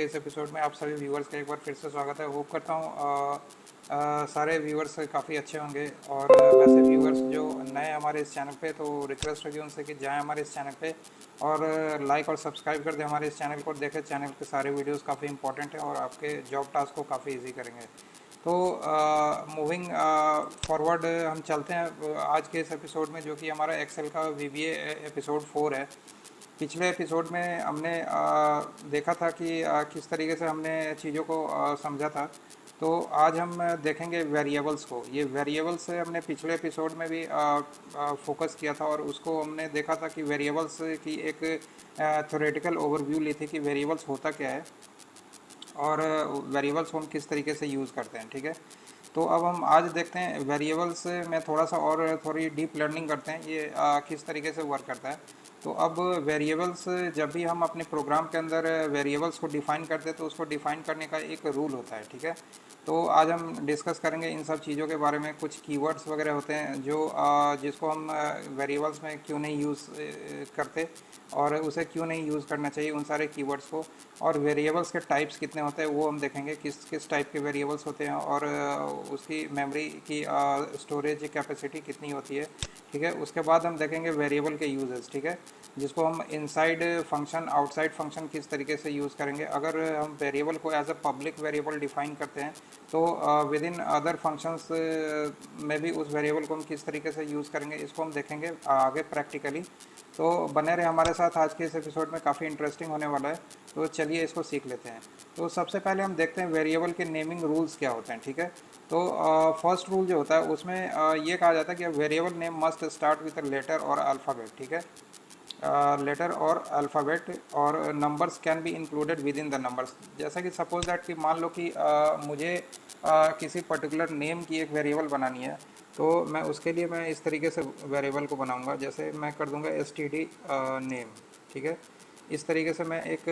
इस एपिसोड में आप सभी व्यूवर्स का एक बार फिर से स्वागत है। होप करता हूँ सारे व्यूवर्स काफ़ी अच्छे होंगे। और वैसे व्यूवर्स जो नए हमारे इस चैनल पे, तो रिक्वेस्ट होगी उनसे कि जाएं हमारे इस चैनल पे और लाइक और सब्सक्राइब कर दें हमारे इस चैनल को। देखें चैनल के सारे वीडियोस काफ़ी इंपॉर्टेंट हैं और आपके जॉब टास्क को काफ़ी इजी करेंगे। तो मूविंग फॉरवर्ड हम चलते हैं आज के इस एपिसोड में, जो कि हमारा एक्सेल का वीबीए एपिसोड 4 है। पिछले एपिसोड में हमने देखा था कि किस तरीके से हमने चीज़ों को समझा था। तो आज हम देखेंगे वेरिएबल्स को। ये वेरिएबल्स से हमने पिछले एपिसोड में भी फोकस किया था और उसको हमने देखा था कि वेरिएबल्स की एक थ्योरेटिकल ओवरव्यू ली थी कि वेरिएबल्स होता क्या है और वेरिएबल्स को हम किस तरीके से यूज़ करते हैं। ठीक है, तो अब हम आज देखते हैं वेरिएबल्स में थोड़ा सा और थोड़ी डीप लर्निंग करते हैं ये किस तरीके से वर्क करता है। तो अब वेरिएबल्स, जब भी हम अपने प्रोग्राम के अंदर वेरिएबल्स को डिफ़ाइन करते हैं तो उसको डिफ़ाइन करने का एक रूल होता है। ठीक है, तो आज हम डिस्कस करेंगे इन सब चीज़ों के बारे में। कुछ कीवर्ड्स वगैरह होते हैं जो जिसको हम वेरिएबल्स में क्यों नहीं यूज़ करते और उसे क्यों नहीं यूज़ करना चाहिए उन सारे कीवर्ड्स को। और वेरिएबल्स के टाइप्स कितने होते हैं वो हम देखेंगे, किस किस टाइप के वेरिएबल्स होते हैं और उसकी मेमोरी की स्टोरेज कैपेसिटी कितनी होती है। ठीक है, उसके बाद हम देखेंगे वेरिएबल के यूजेस। ठीक है, जिसको हम इनसाइड फंक्शन आउटसाइड फंक्शन किस तरीके से यूज़ करेंगे। अगर हम वेरिएबल को as a public variable define करते हैं तो विद इन अदर फंक्शंस में भी उस वेरिएबल को हम किस तरीके से यूज़ करेंगे, इसको हम देखेंगे आगे प्रैक्टिकली। तो बने रहे हमारे साथ, आज के इस एपिसोड में काफ़ी इंटरेस्टिंग होने वाला है। तो चलिए इसको सीख लेते हैं। तो सबसे पहले हम देखते हैं वेरिएबल के नेमिंग रूल्स क्या होते हैं। ठीक है, तो फर्स्ट रूल जो होता है उसमें ये कहा जाता है कि variable name must start with a letter और अल्फ़ाबेट। ठीक है, लेटर और अल्फ़ाबेट और numbers can be included within the numbers. जैसा कि सपोज दैट कि मान लो कि मुझे किसी पर्टिकुलर नेम की एक वेरिएबल बनानी है, तो मैं उसके लिए मैं इस तरीके से वेरिएबल को बनाऊंगा। जैसे मैं कर दूंगा एस टी डी नेम। ठीक है, इस तरीके से मैं एक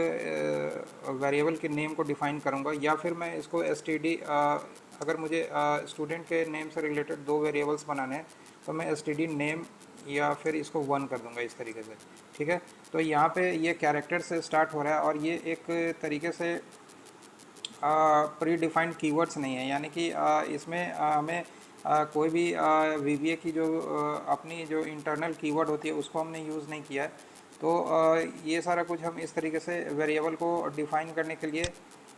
वेरिएबल के नेम को डिफ़ाइन करूंगा। या फिर मैं इसको एस टी डी, अगर मुझे स्टूडेंट के नेम से रिलेटेड दो वेरिएबल्स बनाने हैं तो मैं एस टी डी नेम या फिर इसको 1 कर दूंगा इस तरीके से। ठीक है, तो यहाँ पे ये कैरेक्टर से स्टार्ट हो रहा है और ये एक तरीके से प्री डिफाइंड कीवर्ड्स नहीं है। यानी कि इसमें हमें कोई भी वीबीए की जो अपनी जो इंटरनल कीवर्ड होती है उसको हमने यूज़ नहीं किया है। तो ये सारा कुछ हम इस तरीके से वेरिएबल को डिफ़ाइन करने के लिए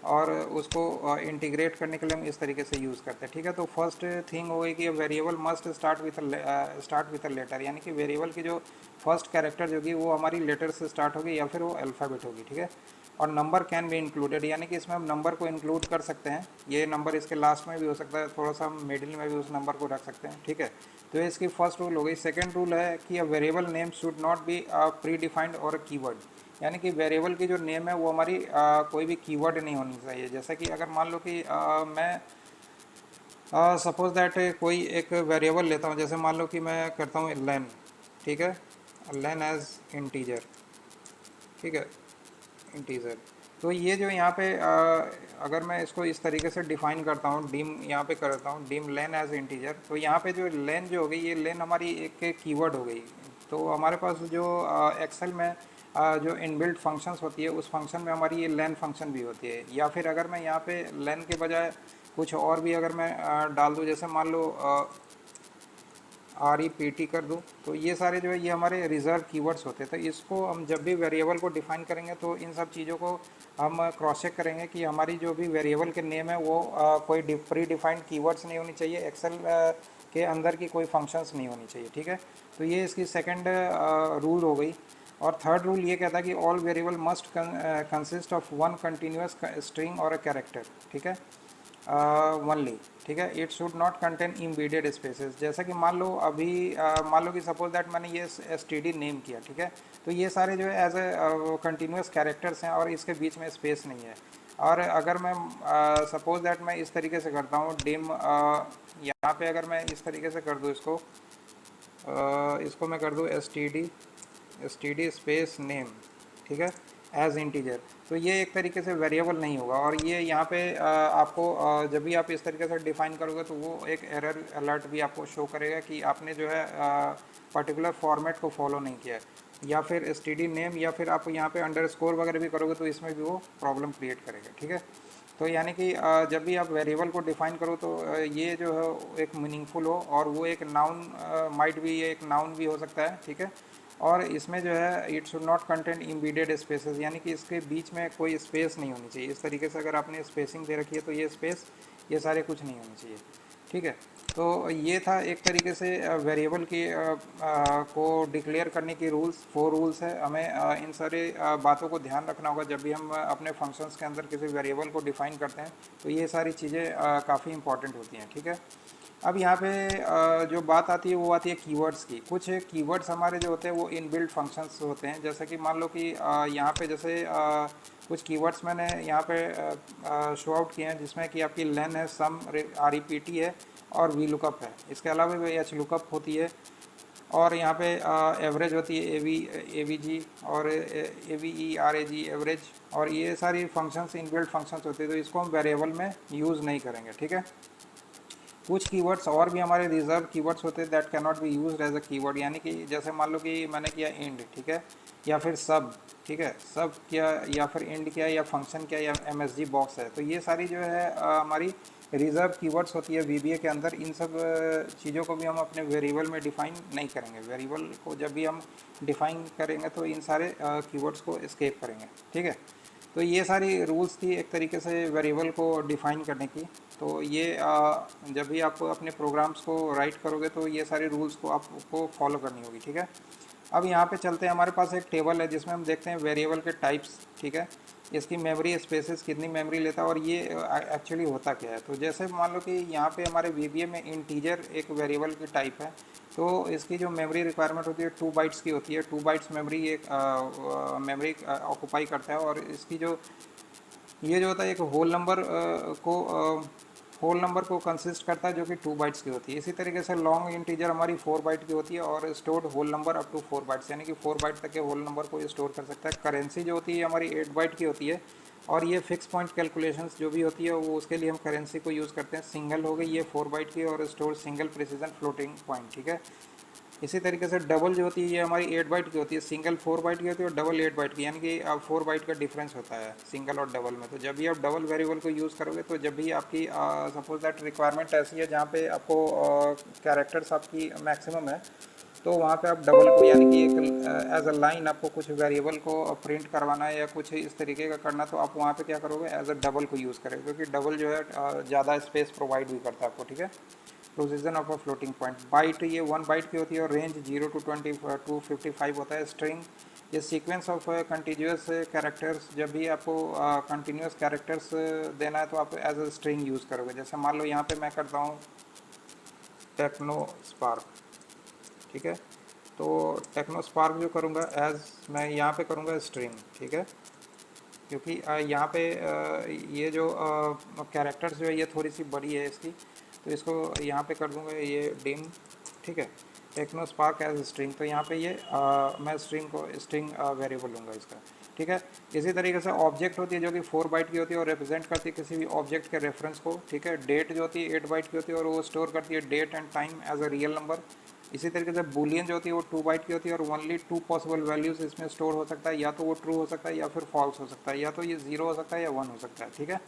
और उसको इंटीग्रेट करने के लिए हम इस तरीके से यूज़ करते हैं। ठीक है, तो फर्स्ट थिंग हो गई कि variable must start with a letter, यानी कि वेरिएबल की जो फर्स्ट कैरेक्टर जो होगी वो हमारी लेटर से स्टार्ट होगी या फिर वो अल्फ़ाबेट होगी। ठीक है, और नंबर कैन बी इंक्लूडेड, यानी कि इसमें हम नंबर को इंक्लूड कर सकते हैं। ये नंबर इसके लास्ट में भी हो सकता है, थोड़ा सा हम मिडिल में भी उस नंबर को रख सकते हैं। ठीक है, तो ये इसकी फर्स्ट रूल हो गई। सेकेंड रूल है कि a variable name should not be pre defined और अ कीवर्ड, यानी कि वेरिएबल की जो नेम है वो हमारी कोई भी कीवर्ड नहीं होनी चाहिए। जैसे कि अगर मान लो कि मैं सपोज दैट कोई एक वेरिएबल लेता हूँ, जैसे मान लो कि मैं करता हूँ लेन। ठीक है, लेन एज इंटीजर। ठीक है, इंटीजर। तो ये जो यहाँ पे अगर मैं इसको इस तरीके से डिफाइन करता हूँ, डिम यहाँ पे करता हूँ डिम लेन एज इंटीजर, तो यहाँ पे जो लेन जो हो गई, ये लेन हमारी एक कीवर्ड हो गई। तो हमारे पास जो एक्सेल में जो इनबिल्ट फंक्शंस होती है उस फंक्शन में हमारी ये लेन फंक्शन भी होती है। या फिर अगर मैं यहाँ पे लेन के बजाय कुछ और भी अगर मैं डाल दूँ, जैसे मान लो आर ई पी टी कर दूँ, तो ये सारे जो है ये हमारे रिजर्व कीवर्ड्स होते हैं। तो इसको हम जब भी वेरिएबल को डिफाइन करेंगे तो इन सब चीज़ों को हम क्रॉस चेक करेंगे कि हमारी जो भी वेरिएबल के नेम है वो कोई प्री डिफाइंड कीवर्ड्स नहीं होनी चाहिए, एक्सेल के अंदर की कोई फंक्शंस नहीं होनी चाहिए। ठीक है, तो ये इसकी सेकेंड रूल हो गई। और थर्ड रूल ये कहता है कि all variable must consist of one continuous string और अ कैरेक्टर। ठीक है, ओनली। ठीक है, it should not contain embedded spaces. जैसा कि मान लो अभी मान लो कि सपोज दैट मैंने ये एस टी डी नेम किया। ठीक है, तो ये सारे जो है एज ए कंटिन्यूस कैरेक्टर्स हैं और इसके बीच में स्पेस नहीं है। और अगर मैं सपोज दैट मैं इस तरीके से करता हूँ डिम, यहाँ पे अगर मैं इस तरीके से कर दूँ इसको, इसको मैं कर दूँ S T D space name. ठीक है, एज इंटीजर, तो ये एक तरीके से वेरिएबल नहीं होगा। और ये यहाँ पे आपको जब भी आप इस तरीके से डिफाइन करोगे तो वो एक एरर अलर्ट भी आपको शो करेगा कि आपने जो है पर्टिकुलर फॉर्मेट को फॉलो नहीं किया है। या फिर std नेम, या फिर आप यहाँ पे अंडरस्कोर वगैरह भी करोगे तो इसमें भी वो प्रॉब्लम क्रिएट करेगा, ठीक है। तो यानी कि जब भी आप वेरिएबल को डिफाइन करो तो ये जो है एक मीनिंगफुल हो, और वो एक नाउन माइट भी, ये एक नाउन भी हो सकता है, ठीक है। और इसमें जो है it should not contain embedded spaces, यानी कि इसके बीच में कोई स्पेस नहीं होनी चाहिए। इस तरीके से अगर आपने स्पेसिंग दे रखी है तो ये स्पेस, ये सारे कुछ नहीं होनी चाहिए, ठीक है। तो ये था एक तरीके से वेरिएबल की को डिक्लेयर करने की रूल्स, 4 रूल्स है। हमें इन सारे बातों को ध्यान रखना होगा जब भी हम अपने फंक्शंस के अंदर किसी वेरिएबल को डिफाइन करते हैं, तो ये सारी चीज़ें काफ़ी इंपॉर्टेंट होती हैं, ठीक है। अब यहाँ पे जो बात आती है वो आती है कीवर्ड्स की। कुछ कीवर्ड्स हमारे जो होते हैं वो इनबिल्ट फंक्शंस होते हैं, जैसे कि मान लो कि यहाँ पे जैसे कुछ कीवर्ड्स मैंने यहाँ पे शो आउट किए हैं, जिसमें कि आपकी लेन है, सम, REPT है, और वी लुकअप है। इसके अलावा भी एच लुकअप होती है, और यहाँ पे एवरेज होती है, AVG, और AVERAG एवरेज, और ये सारी फंक्शंस इनबिल्ट फंक्शंस होती है, तो इसको हम वेरिएबल में यूज़ नहीं करेंगे, ठीक है। कुछ कीवर्ड्स और भी हमारे रिजर्व कीवर्ड्स होते हैं, that can not be used as a keyword, यानी कि जैसे मान लो कि मैंने किया इंड, ठीक है, या फिर सब, ठीक है, सब किया, या फिर इंड किया, या फंक्शन किया, या MSG बॉक्स है, तो ये सारी जो है हमारी रिजर्व कीवर्ड्स होती है VBA के अंदर। इन सब चीज़ों को भी हम अपने वेरिएबल में डिफाइन नहीं करेंगे। वेरिएबल को जब भी हम डिफाइन करेंगे तो इन सारे कीवर्ड्स को एस्केप करेंगे, ठीक है। तो ये सारी रूल्स थी एक तरीके से वेरिएबल को डिफाइन करने की। तो ये जब भी आप अपने प्रोग्राम्स को राइट करोगे तो ये सारे रूल्स को आपको फॉलो करनी होगी, ठीक है। अब यहाँ पे चलते हैं, हमारे पास एक टेबल है जिसमें हम देखते हैं वेरिएबल के टाइप्स, ठीक है, इसकी मेमोरी स्पेसेस कितनी मेमोरी लेता है, और ये एक्चुअली होता क्या है। तो जैसे मान लो कि यहाँ पे हमारे VBA में इंटीजर एक वेरिएबल की टाइप है, तो इसकी जो मेमोरी रिक्वायरमेंट होती है 2 बाइट्स की होती है। 2 बाइट्स मेमोरी एक मेमोरी ऑक्यूपाई करता है, और इसकी जो ये जो होता है एक होल नंबर को कंसिस्ट करता है, जो कि 2 बाइट्स की होती है। इसी तरीके से लॉन्ग इंटीजर हमारी 4 बाइट की होती है, और stored whole number up to 4 bytes, यानी कि 4 बाइट तक के होल नंबर को ये स्टोर कर सकता है। करेंसी जो होती है हमारी 8 बाइट की होती है, और ये फिक्स पॉइंट कैलकुलेशंस जो भी होती है वो उसके लिए हम करेंसी को यूज़ करते हैं। सिंगल हो गई ये 4 बाइट की, और store single precision floating point, ठीक है। इसी तरीके से डबल जो होती है ये हमारी 8 बाइट की होती है। सिंगल 4 बाइट की होती है, और डबल 8 बाइट की, यानी कि अब 4 बाइट का डिफरेंस होता है सिंगल और डबल में। तो जब भी आप डबल वेरिएबल को यूज़ करोगे, तो जब भी आपकी सपोज दैट रिक्वायरमेंट ऐसी है जहाँ पे आपको कैरेक्टर्स आपकी मैक्सिमम है, तो वहाँ पे आप डबल को, यानी कि एक एज अ लाइन आपको कुछ वेरिएबल को प्रिंट करवाना है या कुछ इस तरीके का करना, तो आप वहाँ पे क्या करोगे, एज अ डबल को यूज़ करेंगे, क्योंकि डबल जो है ज़्यादा स्पेस प्रोवाइड भी करता है आपको, ठीक है। Precision of a floating point, byte ये 1 बाइट की होती है, और रेंज 0 to 255 होता है। स्ट्रिंग ये सीक्वेंस ऑफ कंटिन्यूस कैरेक्टर्स, जब भी आपको कंटिन्यूस कैरेक्टर्स देना है तो आप एज अ स्ट्रिंग यूज़ करोगे। जैसे मान लो यहाँ पे मैं करता हूँ टेक्नो स्पार्क, ठीक है, तो टेक्नो स्पार्क जो करूँगा एज मैं यहाँ पे करूँगा स्ट्रिंग, ठीक है, क्योंकि यहाँ पे ये जो कैरेक्टर्स जो है ये थोड़ी सी बड़ी है इसकी, तो इसको यहाँ पे कर दूँगा ये डिम, ठीक है, टेक्नो स्पार्क एज स्ट्रिंग। तो यहाँ पे ये मैं स्ट्रिंग वेरिएबल लूँगा इसका, ठीक है। इसी तरीके से ऑब्जेक्ट होती है जो कि 4 बाइट की होती है, और रिप्रेजेंट करती है किसी भी ऑब्जेक्ट के रेफरेंस को, ठीक है। डेट जो होती है 8 बाइट की होती है, और वो स्टोर करती है date and time as a real number. इसी तरीके से बूलियन जो होती है वो 2 बाइट की होती है, और ओनली 2 पॉसिबल वैल्यूज़ इसमें स्टोर हो सकता है, या तो वो ट्रू हो सकता है या फिर फॉल्स हो सकता है, या तो ये 0 हो सकता है या 1 हो सकता है, ठीक है,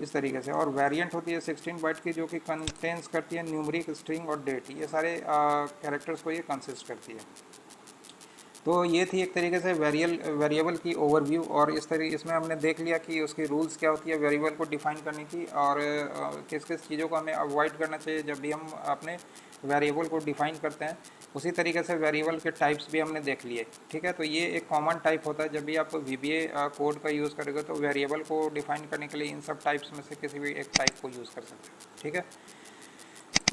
इस तरीके से। और वेरिएंट होती है 16 बाइट की, जो कि कंटेंस करती है न्यूमरिक, स्ट्रिंग और डेट, ये सारे कैरेक्टर्स को ये कंसिस्ट करती है। तो ये थी एक तरीके से वेरिएबल की ओवरव्यू, और इसमें हमने देख लिया कि उसकी रूल्स क्या होती है वेरिएबल को डिफाइन करने की, और किस किस चीज़ों को हमें अवॉइड करना चाहिए जब भी हम अपने वेरिएबल को डिफाइन करते हैं। उसी तरीके से वेरिएबल के टाइप्स भी हमने देख लिए, ठीक है। तो ये एक कॉमन टाइप होता है, जब भी आप VBA कोड का यूज़ करोगे तो वेरिएबल को डिफाइन करने के लिए इन सब टाइप्स में से किसी भी एक टाइप को यूज़ कर सकते हैं, ठीक है।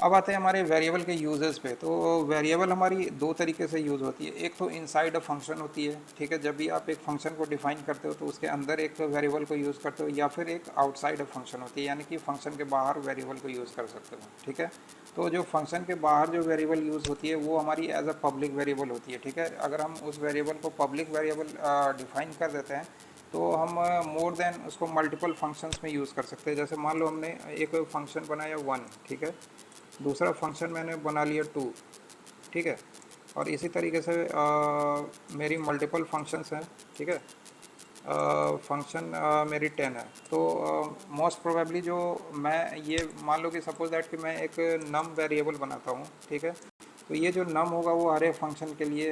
अब आते हैं हमारे वेरिएबल के यूजेस पे। तो वेरिएबल हमारी 2 तरीके से यूज़ होती है। एक तो इनसाइड अ फंक्शन होती है, ठीक है, जब भी आप एक फंक्शन को डिफाइन करते हो तो उसके अंदर एक वेरिएबल को यूज़ करते हो, या फिर एक आउटसाइड अ फंक्शन होती है, यानी कि फंक्शन के बाहर वेरिएबल को यूज़ कर सकते हो, ठीक है। तो जो फंक्शन के बाहर जो वेरिएबल यूज़ होती है वो हमारी एज अ पब्लिक वेरिएबल होती है, ठीक है। अगर हम उस वेरिएबल को पब्लिक वेरिएबल डिफाइन कर देते हैं तो हम मोर देन उसको मल्टीपल फंक्शंस में यूज़ कर सकते हैं। जैसे मान लो हमने एक फंक्शन बनाया 1, ठीक है, दूसरा फंक्शन मैंने बना लिया 2, ठीक है, और इसी तरीके से मेरी मल्टीपल फंक्शंस हैं, ठीक है। फंक्शन मेरी 10 है, तो मोस्ट प्रोबेबली जो मैं ये मान लो कि सपोज दैट कि मैं एक नम वेरिएबल बनाता हूँ, ठीक है। तो ये जो नम होगा वो हर एक फंक्शन के लिए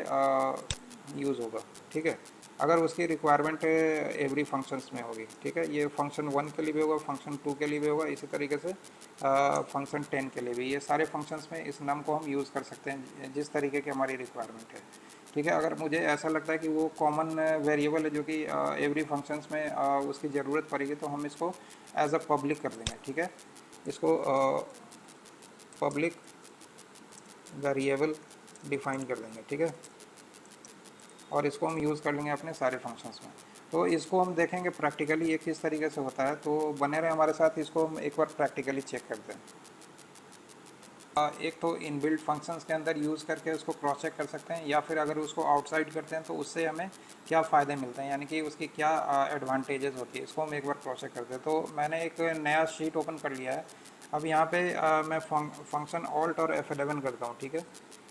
यूज़ होगा, ठीक है। अगर उसकी रिक्वायरमेंट एवरी फंक्शंस में होगी, ठीक है। ये फंक्शन 1 के लिए भी होगा, फंक्शन 2 के लिए भी होगा, इसी तरीके से फंक्शन 10 के लिए भी। ये सारे फंक्शंस में इस नम को हम यूज़ कर सकते हैं जिस तरीके की हमारी रिक्वायरमेंट है, ठीक है। अगर मुझे ऐसा लगता है कि वो कॉमन वेरिएबल है जो कि एवरी फंक्शंस में उसकी ज़रूरत पड़ेगी, तो हम इसको एज अ पब्लिक कर देंगे, ठीक है। इसको पब्लिक वेरिएबल डिफाइन कर देंगे, ठीक है। और इसको हम यूज़ कर लेंगे अपने सारे फंक्शंस में। तो इसको हम देखेंगे प्रैक्टिकली ये किस तरीके से होता है, तो बने रहे हमारे साथ। इसको हम एक बार प्रैक्टिकली चेक करते हैं। एक तो इनबिल्ट फंक्शंस के अंदर यूज़ करके उसको क्रॉस चेक कर सकते हैं, या फिर अगर उसको आउटसाइड करते हैं तो उससे हमें क्या फ़ायदे मिलते हैं, यानी कि उसकी क्या एडवांटेजेस होती है, इसको हम एक बार क्रॉस चेक करते हैं। तो मैंने एक नया शीट ओपन कर लिया है। अब यहाँ पे मैं फंक्शन ऑल्ट और F11 करता हूँ, ठीक है।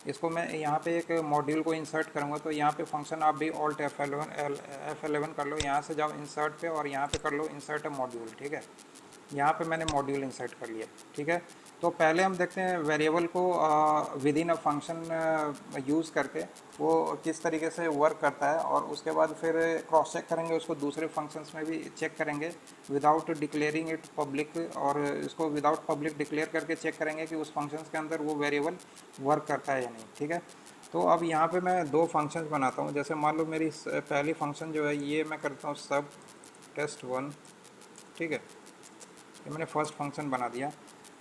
इसको मैं यहाँ पे एक मॉड्यूल को इंसर्ट करूँगा, तो यहाँ पे फंक्शन आप भी ऑल्ट F11 कर लो, यहाँ से जाओ इंसर्ट पे और यहाँ पे कर लो इंसर्ट अ मॉड्यूल, ठीक है। यहाँ पे मैंने मॉड्यूल इंसर्ट कर लिया, ठीक है। तो पहले हम देखते हैं वेरिएबल को with in a function use करके वो किस तरीके से वर्क करता है, और उसके बाद फिर क्रॉस चेक करेंगे उसको दूसरे फंक्शंस में भी चेक करेंगे विदाउट डिक्लेयरिंग इट पब्लिक, और इसको विदाउट पब्लिक डिक्लेयर करके चेक करेंगे कि उस फंक्शंस के अंदर वो वेरिएबल वर्क करता है या नहीं, ठीक है। तो अब यहाँ पे मैं दो फंक्शंस बनाता हूँ। जैसे मान लो मेरी पहली फंक्शन जो है ये मैं करता हूँ सब test1, ठीक है। ये मैंने फर्स्ट फंक्शन बना दिया।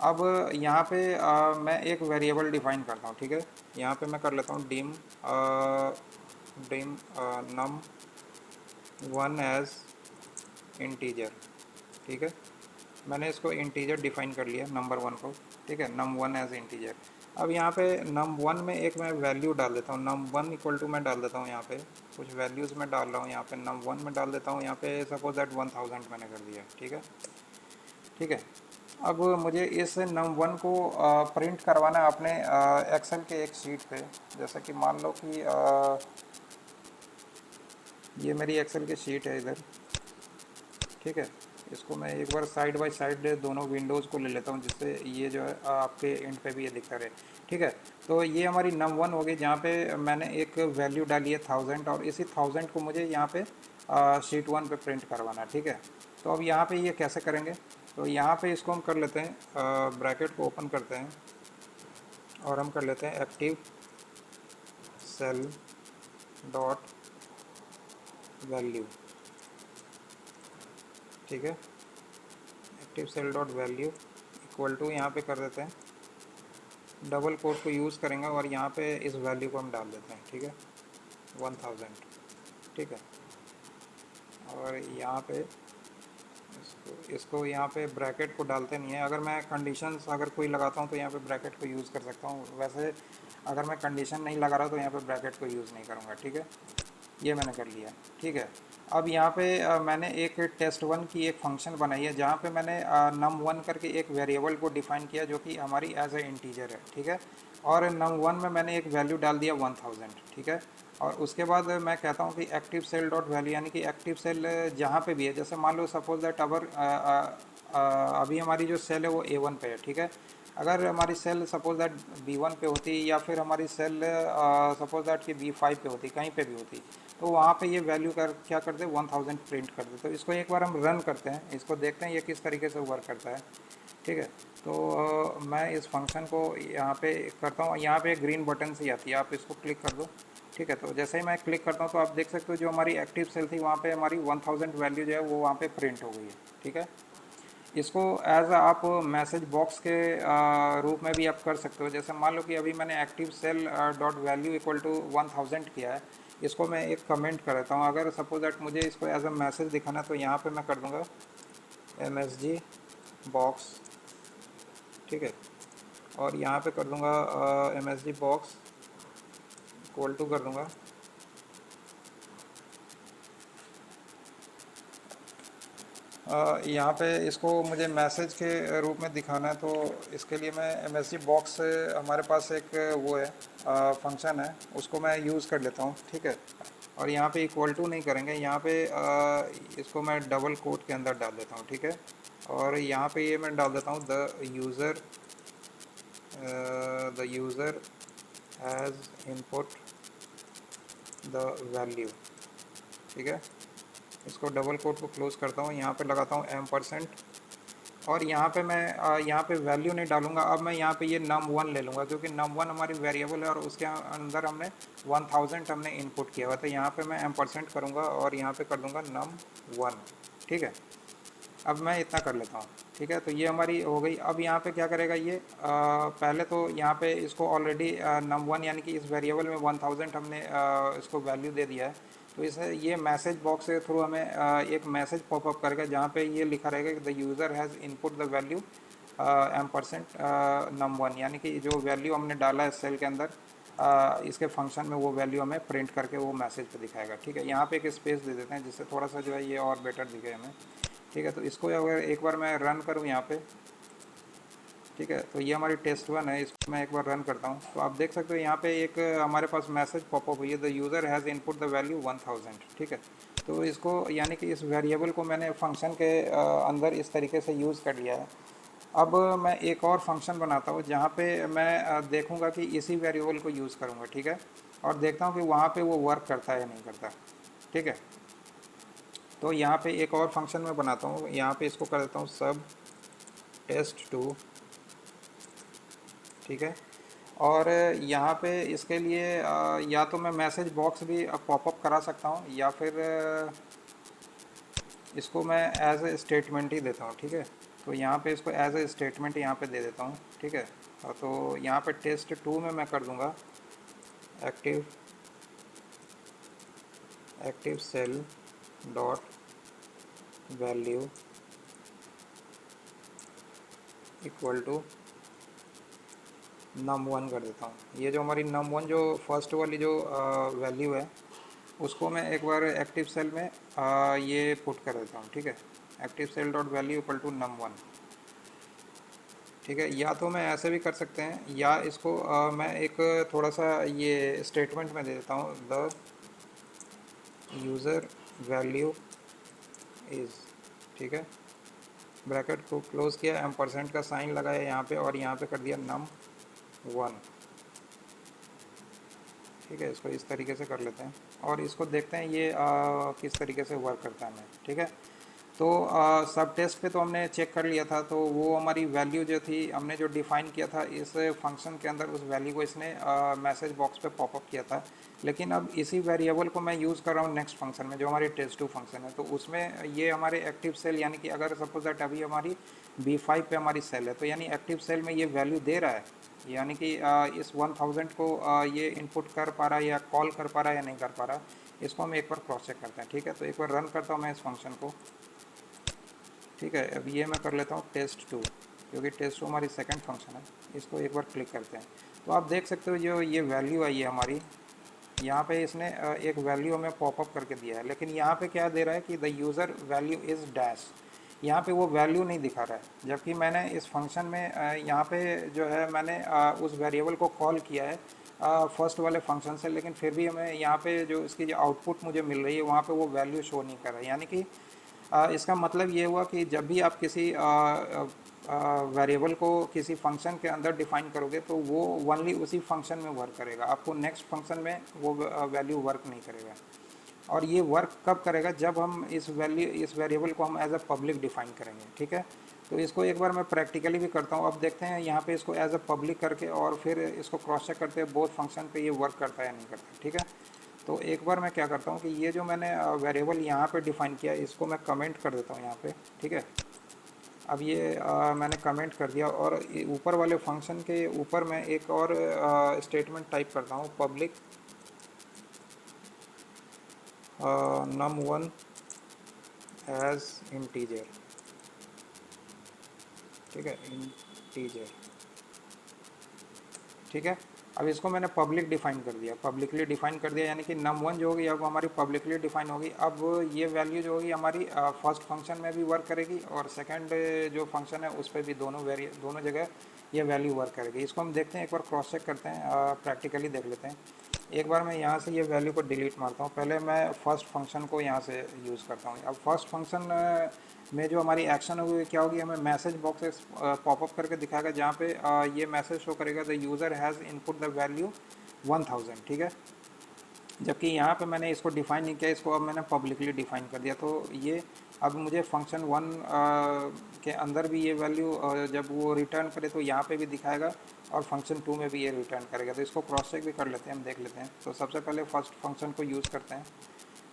अब यहाँ पे मैं एक वेरिएबल डिफाइन करता हूँ, ठीक है। यहाँ पे मैं कर लेता हूँ dim num one as integer, ठीक है। मैंने इसको इंटीजर डिफाइन कर लिया नंबर 1 को, ठीक है, नम वन एज इंटीजर। अब यहाँ पे नम वन में एक मैं वैल्यू डाल देता हूँ, नम वन इक्वल टू मैं डाल देता हूँ यहाँ पे कुछ वैल्यूज़ मैं डाल रहा हूँ। यहाँ पे नम वन में डाल देता हूँ, यहाँ पे सपोज दैट 1000 मैंने कर दिया, ठीक है, ठीक है। अब मुझे इस नम वन को प्रिंट करवाना है अपने एक्सेल के एक शीट पे। जैसा कि मान लो कि ये मेरी एक्सेल की शीट है इधर, ठीक है। इसको मैं एक बार साइड बाय साइड दोनों विंडोज़ को ले लेता हूँ, जिससे ये जो है आपके एंड पे भी ये दिखता रहे, ठीक है। तो ये हमारी नम वन होगी, जहाँ पे मैंने एक वैल्यू डाली है 1000, और इसी 1000 को मुझे यहाँ पे शीट 1 पे प्रिंट करवाना है, ठीक है। तो अब यहाँ पे ये कैसे करेंगे, तो यहाँ पे इसको हम कर लेते हैं, ब्रैकेट को ओपन करते हैं और हम कर लेते हैं एक्टिव सेल डॉट वैल्यू, ठीक है। Active cell dot value equal to यहाँ पे कर देते हैं, डबल कोट को यूज़ करेंगे और यहाँ पे इस वैल्यू को हम डाल देते हैं, ठीक है, 1000, ठीक है। और यहाँ पे इसको यहाँ पे ब्रैकेट को डालते नहीं है। अगर मैं कंडीशंस अगर कोई लगाता हूँ तो यहाँ पे ब्रैकेट को यूज़ कर सकता हूँ, वैसे अगर मैं कंडीशन नहीं लगा रहा तो यहाँ पे ब्रैकेट को यूज़ नहीं करूँगा, ठीक है। ये मैंने कर लिया, ठीक है। अब यहाँ पे मैंने एक test1 की एक फंक्शन बनाई है, जहाँ पे मैंने num1 करके एक वेरिएबल को डिफाइन किया जो कि हमारी एज ए इंटीजर है, ठीक है। और num1 में मैंने एक वैल्यू डाल दिया 1000, ठीक है। और उसके बाद मैं कहता हूँ कि एक्टिव सेल डॉट वैल्यू, यानी कि एक्टिव सेल जहाँ पे भी है, जैसे मान लो सपोज दैट अगर अभी हमारी जो सेल है वो A1 पे है, ठीक है। अगर हमारी सेल सपोज दैट B1 पे होती, या फिर हमारी सेल सपोज दैट कि B5 पे होती, कहीं पे भी होती, तो वहाँ पे ये वैल्यू क्या करते हैं 1000 प्रिंट कर देते। तो इसको एक बार हम रन करते हैं, इसको देखते हैं ये किस तरीके से वर्क करता है, ठीक है। तो मैं इस फंक्शन को यहाँ पे करता हूँ, यहाँ पे ग्रीन बटन से आती है, आप इसको क्लिक कर दो, ठीक है। तो जैसे ही मैं क्लिक करता हूँ तो आप देख सकते हो जो हमारी एक्टिव सेल थी वहाँ पे हमारी 1000 वैल्यू जो है वो वहाँ पे प्रिंट हो गई है, ठीक है। इसको एज आप मैसेज बॉक्स के रूप में भी आप कर सकते हो। जैसे मान लो कि अभी मैंने active cell dot value equal to 1000 किया है, इसको मैं एक कमेंट कर देता हूँ। अगर सपोज दैट मुझे इसको एज अ मैसेज दिखाना तो यहाँ पे मैं कर दूँगा MSG बॉक्स, ठीक है। और यहाँ पे कर दूँगा MSG बॉक्स इक्वल टू कर दूँगा यहाँ पे इसको मुझे मैसेज के रूप में दिखाना है, तो इसके लिए मैं एमएसजी बॉक्स से हमारे पास एक वो है फंक्शन है, उसको मैं यूज़ कर लेता हूँ, ठीक है। और यहाँ पे इक्वल टू नहीं करेंगे, यहाँ पे इसको मैं डबल कोट के अंदर डाल देता हूँ, ठीक है। और यहाँ पे ये मैं डाल देता हूँ the user has input the value, ठीक है। इसको डबल कोट को क्लोज़ करता हूँ, यहाँ पे लगाता हूँ %। और यहाँ पे मैं यहाँ पे वैल्यू नहीं डालूंगा। अब मैं यहाँ पे ये num1 ले लूँगा, क्योंकि num1 हमारी वेरिएबल है और उसके अंदर हमने 1000 हमने इनपुट किया हुआ। तो यहाँ पे मैं % करूँगा और यहाँ पे कर दूँगा num1, ठीक है। अब मैं इतना कर लेता हूँ, ठीक है। तो ये हमारी हो गई। अब यहाँ पे क्या करेगा ये, पहले तो यहाँ पे इसको ऑलरेडी num1 यानी कि इस वेरिएबल में 1000 हमने इसको वैल्यू दे दिया है। तो इसे ये मैसेज बॉक्स के थ्रू हमें एक मैसेज पॉपअप करेगा जहाँ पे ये लिखा रहेगा कि the user has input the value %num1, यानी कि जो वैल्यू हमने डाला है सेल के अंदर इसके फंक्शन में, वो वैल्यू हमें प्रिंट करके वो मैसेज पे दिखाएगा, ठीक है। यहाँ पे एक स्पेस दे देते हैं जिससे थोड़ा सा जो है ये और बेटर दिखे हमें, ठीक है। तो इसको अगर एक बार मैं रन करूँ यहाँ पे, ठीक है, तो ये हमारी test1 है, इसको मैं एक बार रन करता हूँ। तो आप देख सकते हो यहाँ पे एक हमारे पास मैसेज पॉपअप हुई है, the user has input the value 1000, ठीक है। तो इसको यानी कि इस वेरिएबल को मैंने फंक्शन के अंदर इस तरीके से यूज़ कर लिया है। अब मैं एक और फंक्शन बनाता हूँ जहाँ पे मैं देखूँगा कि इसी वेरिएबल को यूज़ करूँगा, ठीक है। और देखता हूँ कि वहाँ पे वो वर्क करता है या नहीं करता, ठीक है। तो यहाँ पे एक और फंक्शन मैं बनाता हूँ, यहाँ पे इसको कर देता हूँ सब test2, ठीक है। और यहाँ पे इसके लिए या तो मैं मैसेज बॉक्स भी पॉपअप करा सकता हूँ, या फिर इसको मैं एज ए स्टेटमेंट ही देता हूँ, ठीक है। तो यहाँ पे इसको एज ए स्टेटमेंट यहाँ पे दे देता हूँ, ठीक है। तो यहाँ पे test2 में मैं कर दूँगा active cell dot value equal to num1 कर देता हूँ। ये जो हमारी num1 जो फर्स्ट वाली जो वैल्यू है, उसको मैं एक बार एक्टिव सेल में ये पुट कर देता हूँ, ठीक है। Active cell dot value equal to num1, ठीक है। या तो मैं ऐसे भी कर सकते हैं, या इसको मैं एक थोड़ा सा ये स्टेटमेंट में दे देता हूँ, द यूज़र वैल्यू इज़, ठीक है। ब्रैकेट को क्लोज़ किया, % का साइन लगाया यहाँ पे, और यहाँ पे कर दिया num1, ठीक है। इसको इस तरीके से कर लेते हैं और इसको देखते हैं ये किस तरीके से वर्क करता है हमें, ठीक है। तो सब टेस्ट पे तो हमने चेक कर लिया था, तो वो हमारी वैल्यू जो थी हमने जो डिफ़ाइन किया था इस फंक्शन के अंदर, उस वैल्यू को इसने मैसेज बॉक्स पे पॉपअप किया था। लेकिन अब इसी वेरिएबल को मैं यूज़ कर रहा हूँ नेक्स्ट फंक्शन में, जो हमारी test2 फंक्शन है। तो उसमें ये हमारे एक्टिव सेल, यानी कि अगर सपोज दैट अभी हमारी B5 पे हमारी सेल है, तो यानी एक्टिव सेल में ये वैल्यू दे रहा है, यानी कि इस 1000 को ये इनपुट कर पा रहा है या कॉल कर पा रहा है या नहीं कर पा रहा। इसको हम एक बार क्रॉस चेक करते हैं, ठीक है। तो एक बार रन करता हूँ मैं इस फंक्शन को, ठीक है। अब ये मैं कर लेता हूँ test2, क्योंकि test2 हमारी सेकंड फंक्शन है। इसको एक बार क्लिक करते हैं, तो आप देख सकते हो जो ये वैल्यू आई है हमारी, यहाँ पे इसने एक वैल्यू हमें पॉपअप करके दिया है। लेकिन यहाँ पे क्या दे रहा है कि the user value is dash, यहाँ पे वो वैल्यू नहीं दिखा रहा है। जबकि मैंने इस फंक्शन में यहाँ पे जो है मैंने उस वेरिएबल को कॉल किया है फर्स्ट वाले फंक्शन से, लेकिन फिर भी हमें यहाँ पे जो इसकी जो आउटपुट मुझे मिल रही है वहाँ पे वो वैल्यू शो नहीं कर रहा है। यानी कि इसका मतलब ये हुआ कि जब भी आप किसी वेरिएबल को किसी फंक्शन के अंदर डिफाइन करोगे तो वो ओनली उसी फंक्शन में वर्क करेगा, आपको नेक्स्ट फंक्शन में वो वैल्यू वर्क नहीं करेगा। और ये वर्क कब करेगा, जब हम इस वेरिएबल को हम एज अ पब्लिक डिफाइन करेंगे, ठीक है। तो इसको एक बार मैं प्रैक्टिकली भी करता हूँ। अब देखते हैं यहाँ पे इसको एज अ पब्लिक करके और फिर इसको क्रॉस चेक करते हैं बोथ फंक्शन पे ये वर्क करता है या नहीं करता, ठीक है। तो एक बार मैं क्या करता हूँ कि ये जो मैंने वेरिएबल यहाँ पे डिफाइन किया है इसको मैं कमेंट कर देता हूँ यहाँ पे, ठीक है। अब ये मैंने कमेंट कर दिया, और ऊपर वाले फंक्शन के ऊपर मैं एक और स्टेटमेंट टाइप करता हूँ, पब्लिक num1 एज इंटीजर, ठीक है, इंटीजर, ठीक है। अब इसको मैंने पब्लिक डिफाइन कर दिया, पब्लिकली डिफाइन कर दिया, यानी कि num1 जो होगी अब हमारी पब्लिकली डिफाइन होगी। अब ये वैल्यू जो होगी हमारी फर्स्ट फंक्शन में भी वर्क करेगी और सेकंड जो फंक्शन है उस पर भी दोनों जगह ये वैल्यू वर्क करेगी। इसको हम देखते हैं, एक बार क्रॉस चेक करते हैं, प्रैक्टिकली देख लेते हैं। एक बार मैं यहाँ से ये वैल्यू को डिलीट मारता हूँ, पहले मैं फर्स्ट फंक्शन को यहाँ से यूज़ करता हूँ। अब फर्स्ट फंक्शन में जो हमारी एक्शन होगी क्या होगी, हमें मैसेज बॉक्स पॉपअप करके दिखाएगा जहाँ पे ये मैसेज शो करेगा the user has input the value 1000, ठीक है। जबकि यहाँ पे मैंने इसको डिफ़ाइन नहीं किया, इसको अब मैंने पब्लिकली डिफ़ाइन कर दिया। तो ये अब मुझे फंक्शन 1 के अंदर भी ये वैल्यू जब वो रिटर्न करे तो यहाँ पे भी दिखाएगा और फंक्शन 2 में भी ये रिटर्न करेगा। तो इसको क्रॉस चेक भी कर लेते हैं, हम देख लेते हैं। तो सबसे पहले फर्स्ट फंक्शन को यूज़ करते हैं,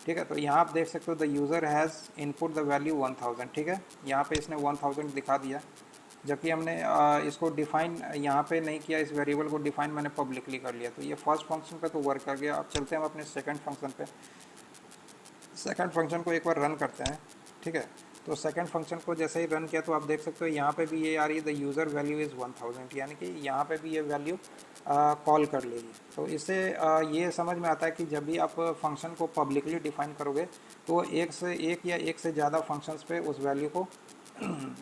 ठीक है। तो यहाँ आप देख सकते हो the user has input the value 1000, ठीक है। यहाँ पे इसने 1000 दिखा दिया, जबकि हमने इसको डिफ़ाइन यहाँ पे नहीं किया, इस वेरिएबल को डिफ़ाइन मैंने पब्लिकली कर लिया। तो ये फर्स्ट फंक्शन का तो वर्क कर गया। अब चलते हैं हम अपने सेकंड फंक्शन पे। सेकंड फंक्शन को एक बार रन करते हैं, ठीक है। तो सेकंड फंक्शन को जैसे ही रन किया तो आप देख सकते हो यहाँ पे भी ये आ रही है द यूज़र वैल्यू इज़ 1000, यानी कि यहाँ पे भी ये वैल्यू कॉल कर लेगी। तो इससे ये समझ में आता है कि जब भी आप फंक्शन को पब्लिकली डिफ़ाइन करोगे तो एक या एक से ज़्यादा फंक्शंस पे उस वैल्यू को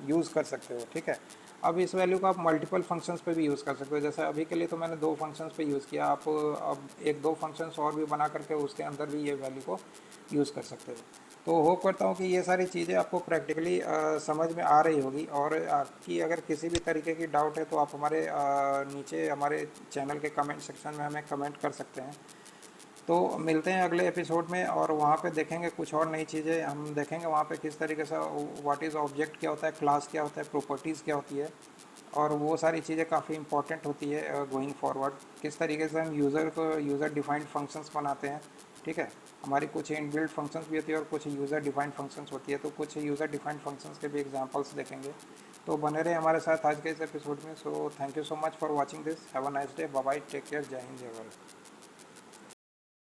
यूज़ कर सकते हो, ठीक है। अब इस वैल्यू को आप मल्टीपल फंक्शंस पे भी यूज़ कर सकते हो। जैसे अभी के लिए तो मैंने 2 फंक्शंस पे यूज़ किया, आप अब 1-2 फंक्शंस और भी बना करके उसके अंदर भी ये वैल्यू को यूज़ कर सकते हो। तो होप करता हूँ कि ये सारी चीज़ें आपको प्रैक्टिकली समझ में आ रही होगी। और आपकी अगर किसी भी तरीके की डाउट है तो आप हमारे नीचे हमारे चैनल के कमेंट सेक्शन में हमें कमेंट कर सकते हैं। तो मिलते हैं अगले एपिसोड में और वहाँ पे देखेंगे कुछ और नई चीज़ें। हम देखेंगे वहाँ पे किस तरीके से व्हाट इज़ ऑब्जेक्ट क्या होता है, क्लास क्या होता है, प्रॉपर्टीज़ क्या होती है, और वो सारी चीज़ें काफ़ी इंपॉर्टेंट होती है गोइंग फॉरवर्ड। किस तरीके से हम यूज़र डिफाइंड फंक्शंस बनाते हैं, ठीक है। हमारी कुछ इनबिल्ट फंक्शंस भी होती है और कुछ यूज़र डिफाइंड फंक्शंस होती है। तो कुछ यूज़र डिफाइंड फंक्शंस के भी एग्जांपल्स देखेंगे। तो बने रहे हमारे साथ आज के इस एपिसोड में। So thank you so much for watching this. Have a nice day, bye bye, take care, जय हिंद, जय भारत।